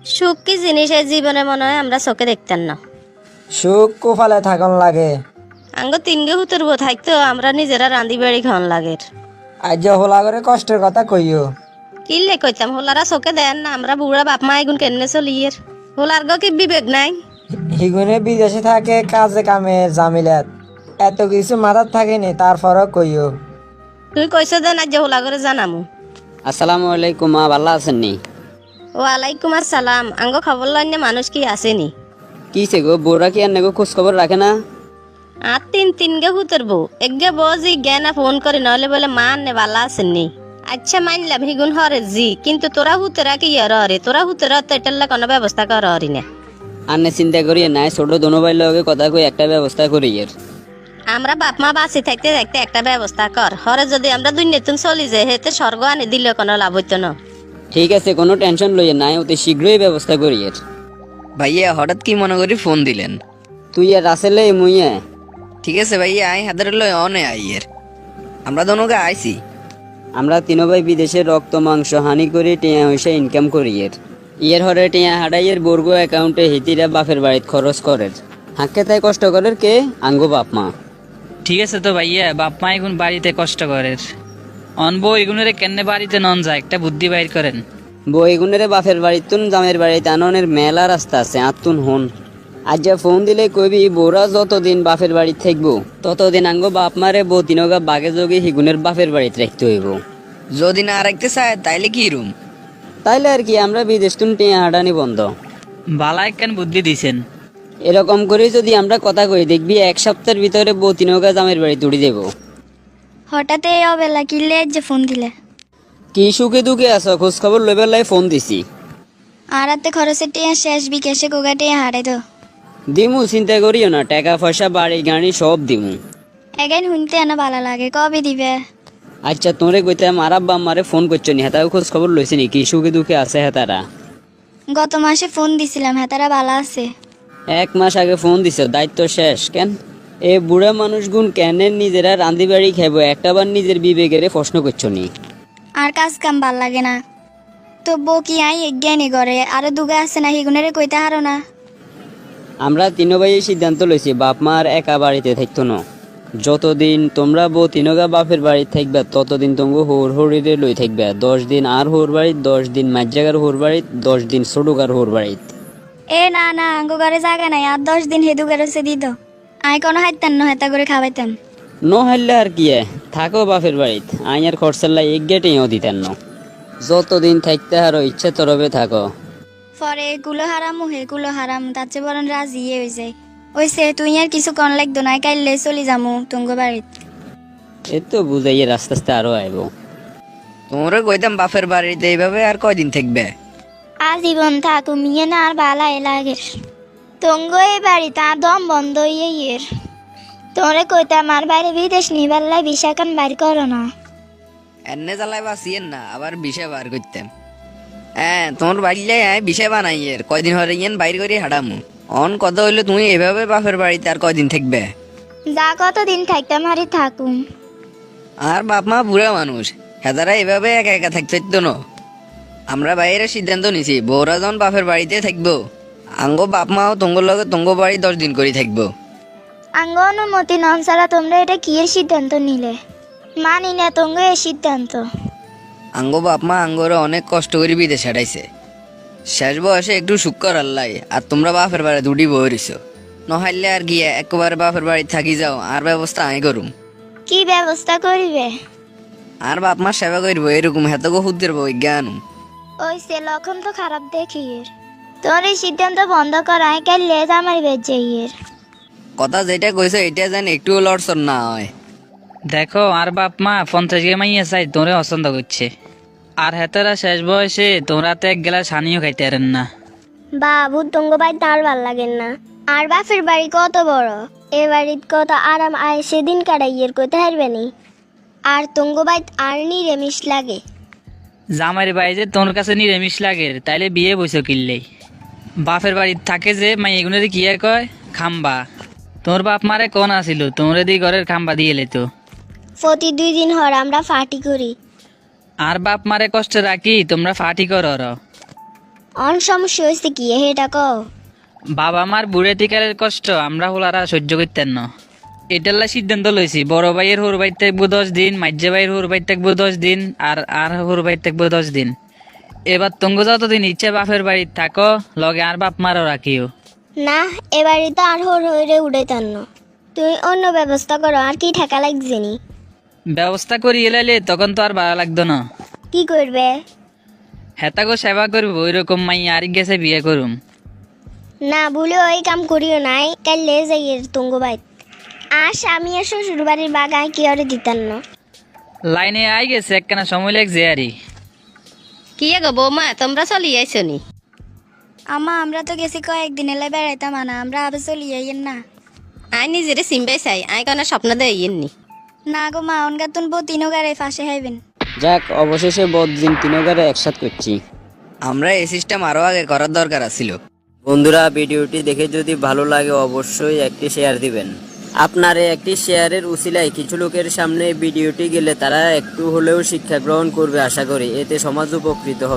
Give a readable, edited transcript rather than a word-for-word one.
সুখ কি জিনিস এই জীবনে মনে হয় আমরা চোখে দেখতেন না। সুখ কোফালে থাকন লাগে। আঙ্গ তিনগে হুতরব থাকতো আমরা নিজেরা রাঁধি বাড়ি খাওয়ান লাগে। আজ হোলা করে কষ্টের কথা কইও। কিনলে কইতাম হোলারা চোখে দেন না, আমরা বুড়া বাপ মা এগুন কেনে চলিয়ের। হোলার গো কি বিবেক নাই? হিগুনে বিদেশে থাকে কাজে কামে জামিলাত, এত কিছু মাথার থাকেনি তারপরও কইও। তুই কইস দেন আজ হোলা করে জানামু। আসসালামু আলাইকুম, মা ভালো আছেন নি? ওয়ালাইকুম আসসালাম। আঙ্গ খবর লইনে মানুষ কি আসেনি? কিসে গো, বউরা কি আর নেগো খোঁজ খবর রাখে না? আর তিনগে হুতরবো একগে বজি জ্ঞানা ফোন করে নলে বলে মা নে বালা আসেননি। আচ্ছা মানলাম হিগুন হরে জি, কিন্তু তোরা হুতরা কি হরে? তোরা হুতরা তো এটার কোনো ব্যবস্থা কর হরি না। আন্নে চিন্তা করিয়ে নাই, ছোট দোনো ভাই লগে কথা কই একটা ব্যবস্থা করি এর। আমরা বাপ মা বাঁচি থাকতে থাকতে একটা ব্যবস্থা কর হরে। যদি আমরা দুই নেতুন চলি যে হেতে স্বর্গ আনি দিলে কোনো লাভ হইতো না। ঠিক আছে, কোনো টেনশন লইয়ে নাই, অতি শীঘ্রই ব্যবস্থা করি এর। ভাইয়া হঠাৎ কি মনে করি ফোন দিলেন? তুই আর রাসেলে মুইয়ে। ঠিক আছে ভাইয়া, আই হাতের লয় অনে আইয়ের। আমরা দোনোকে আইছি। আমরা তিনো ভাই বিদেশে রক্ত মাংস হানি করে টিয়া হইসা ইনকাম করি এর। ইয়ের হরে টিয়া হাডাইয়ের বর্গ অ্যাকাউন্টে হিতিরা বাপের বাড়িত খরচ করের। হাঁকে তাই কষ্ট করের কে? আঙ্গো বাপ মা। ঠিক আছে তো ভাইয়া, বাপ মা এগুন বাড়িতে কষ্ট করে অনবো এগুনের কেনে বাড়িতে নন যায়, একটা বুদ্ধি বাইর করেন। বউ এগুনের বাপের বাড়িতুন জামের বাড়িতে আননের মেলা রাস্তা আছে, আতুন হন। আজ যা ফোন দিলে কইবি বউরা যতদিন বাপের বাড়ি থাকবো ততদিন আঙ্গো বাপ মারে বউ তিনগা বাগে যোগে হিগুনের বাপের বাড়িতে রাখতে হইব। যদি না রাখতে চায় তাইলে কি রুম? তাইলে আর কি, আমরা বিদেশ তুন টিয়া হাঁটানি বন্ধ। বালা একখান বুদ্ধি দিছেন। এরকম করে যদি আমরা কথা কই দেখবি এক সপ্তাহের ভিতরে বউ তিনগা জামের বাড়ি তুড়ি দেব। হঠাৎ এই অবেলা কিনলে যে ফোন দিলে? কি সুখে দুঃখে আছো, খোঁজ খবর লইবার লাই ফোন দিছি। আর রাতে খরচের টিয়া শেষ, বিকেশে কোগা টিয়া হারাই তো। দিমু, চিন্তা করিও না, টাকা পয়সা বাড়ি গাড়ি সব দিমু। এগাইন শুনতে না ভালো লাগে, কবে দিবে? আচ্ছা তোরে কইতাম আর আব্বা আমারে ফোন করছো নি, হেতাও খোঁজ খবর লইছে নি কি সুখে দুঃখে আছে হেতারা? গত মাসে ফোন দিছিলাম, হ্যাঁ তারা ভালো আছে। 1 মাস আগে ফোন দিছ, দায়িত্ব শেষ কেন? এ বুড়া মানুষ গুণ কেন নিজেরা রান্ধি বাড়ি খাইবো, একটাবার নিজের বিবেকের প্রশ্ন করছো নি? আর কাজ কাম ভাল লাগে না তো বউ কি আই এজ্ঞানী করে আরো দুগা আছে না, হিগুনেরে কইতে হারো না? আমরা তিনো ভাই সিদ্ধান্ত লইছি বাপ মা আর একা বাড়িতে থাকতো না। যতদিন তোমরা বউ তিনগা বাপের বাড়ি থাকবে ততদিন তোমরা হোর হরিরে লই থাকবে। 10 দিন আর হোর বাড়ি, 10 দিন মাঝজাগার হোর বাড়ি, 10 দিন ছোটগার হোর বাড়ি। এ না না, আঙ্গো ঘরে জায়গা নাই, আর 10 দিন হেদু ঘরে সে দিত। আই কোনো হাইতাম না, হেতা করে খাওয়াইতাম। ন হারলে আর কি থাকো বাপের বাড়িত, আইয়ার খরচার লাই এক গেটেও দিতেন না। যতদিন থাকতে হারো ইচ্ছা তরবে থাকো। পরে এগুলো হারাম হেগুলো হারাম, তার চেয়ে বরং রাজি হয়ে যায়। ওইসে তুই আর কিছু কন লাগতো না, কাইলে চলি যামু তুঙ্গ বাড়িত। এ তো বুঝাইয়ে আস্তে আস্তে আরো আইব। তোমরা কইতাম বাপের বাড়িতে এইভাবে আর কয়দিন থাকবে? আজীবন থাকু মিয়ে না আর বালাই লাগে। তঙ্গ এই বাড়ি তার দম বন্ধ হইয়ে তোরে কইতাম আর বাইরে বিদেশ নিবাল্লাই বিশাখান বাইর করো না। এনে জ্বালাই বাঁচিয়েন না, আবার বিষয় বার করতাম। হ্যাঁ তোমার বাড়িলে বিষয় বানাইয়ের কয়দিন হরে ইয়েন বাইর করে হাঁটামু। অন কথা হইলে তুমি এভাবে বাপের বাড়িতে আর কয়দিন থাকবে? যা কতদিন থাকতাম হারি থাকুম। আর বাপ মা বুড়া মানুষ, হেতারা এভাবে একা একা থাকতে হইতো না। আমরা বাইরে সিদ্ধান্ত নিছি বউরা যখন বাপের বাড়িতে থাকবো, আঙ্গো বাপ মাও তোমার লগে তোমার বাড়ি 10 দিন করে থাকবো। আঙ্গ অনুমতি নন ছাড়া তোমরা এটা কি এর সিদ্ধান্ত নিলে? মানি না তঙ্গ এর সিদ্ধান্ত। আঙ্গো বাপ মা আঙ্গরে অনেক কষ্ট করে বিদেশে হাঁটাইছে। শেষ বয়সে একটু সুখ করার লাই, আর তোমরা বাপের বাড়ি দুটি বই রইছো। নহাইলে আর গিয়ে একবারে বাপের বাড়ি থাকি যাও, আর ব্যবস্থা আমি করুম। কি ব্যবস্থা করিবে? আর বাপ মা সেবা করবো, এরকম হেতগো হুদ্দের বই জ্ঞান। ওই সে লক্ষণ তো খারাপ দেখি এর। তোর এই সিদ্ধান্ত বন্ধ করায় কাইলে আমার বেঁচে এর। কথা যেটা কইছো এটা যেন একটু লড়সর না হয়। দেখো আর বাপ মা 50 গে মাইয়া চাই তোরে পছন্দ করছে, আর হেতারা শেষ বয়সে তোমরা তো এক গেলা সানিও খাইতে পারেন না। বাবু তঙ্গ বাড়ি তার ভাল লাগেন না। আর বাপের বাড়ি কত বড়, এ বাড়িত কত আরাম আয় সেদিন কাটাইয়ের কইতে হারবে নি। আর তঙ্গ বাড়িত আর নিরামিষ লাগে। জামাইয়ের বাড়ি যে তোর কাছে নিরামিষ লাগে, তাইলে বিয়ে বসে কিনলেই। বাপের বাড়ি থাকে যে মাই এগুলোরে কি আর কয় খাম্বা। তোর বাপ মারে কোন আসিল তোমরে দিয়ে ঘরের খাম্বা দিয়ে এলে তো। প্রতি 2 দিন হর আমরা পার্টি করি। আর বাপ মারে কষ্ট রাখি তোমরা ফাটি করো। অন সমস্যা হয়েছে কি হেটা কও। বাবা মার বুড়ে টিকারের কষ্ট আমরা হলারা সহ্য করতেন না। এটাল্লা সিদ্ধান্ত লইছি, বড় ভাইয়ের হোর বাইর থাকবো 10 দিন, মাঝে ভাইয়ের হোর বাইর থাকবো 10 দিন, আর হোর বাইর থাকবো 10 দিন। এবার তঙ্গ যতদিন ইচ্ছে বাপের বাড়ি থাকো, লগে আর বাপ মারও রাখিও। না এবারই তো আর হোর হইরে উড়াইতাম না। তুই অন্য ব্যবস্থা করো, আর কি ঠেকা লাগছে নি? ব্যবস্থা করি এলাইলে তখন তো আর ভালো লাগতো না। কি করবে? হেতাগো সেবা করবো ওইরকম মাই আর গেছে বিয়ে করুম। না ভুলে ওই কাম করিও নাই, কাইলে যাই তুঙ্গ বাইত। আর স্বামী আর শ্বশুর বাড়ির বাগায় কি ওরে দিতাম না। লাইনে আই গেছে একখানা সময় লাগছে আরই। কি গো বৌমা, তোমরা চলি আইছো নি? আমা আমরা তো গেছি কয়েকদিন এলে বেড়াইতাম না, আমরা আবার চলি যাইয়েন না। আই নিজেরে সিম্বাই চাই, আই কোনো স্বপ্ন দেইয়েননি। না গো মা, অনগাতুন বউ তিনও গাড়ি ফাঁসে হাইবেন। যাক, অবশেষে বদদিন তিনগারে একসাথ করছি। আমরা এই সিস্টেম আরো আগে করার দরকার ছিল। বন্ধুরা, ভিডিওটি দেখে যদি ভালো লাগে অবশ্যই একটি শেয়ার দিবেন। আপনার এই একটি শেয়ারের উসিলায় কিছু লোকের সামনে ভিডিওটি গেলে তারা একটু হলেও শিক্ষা গ্রহণ করবে আশা করি। এতে সমাজ উপকৃত হবে।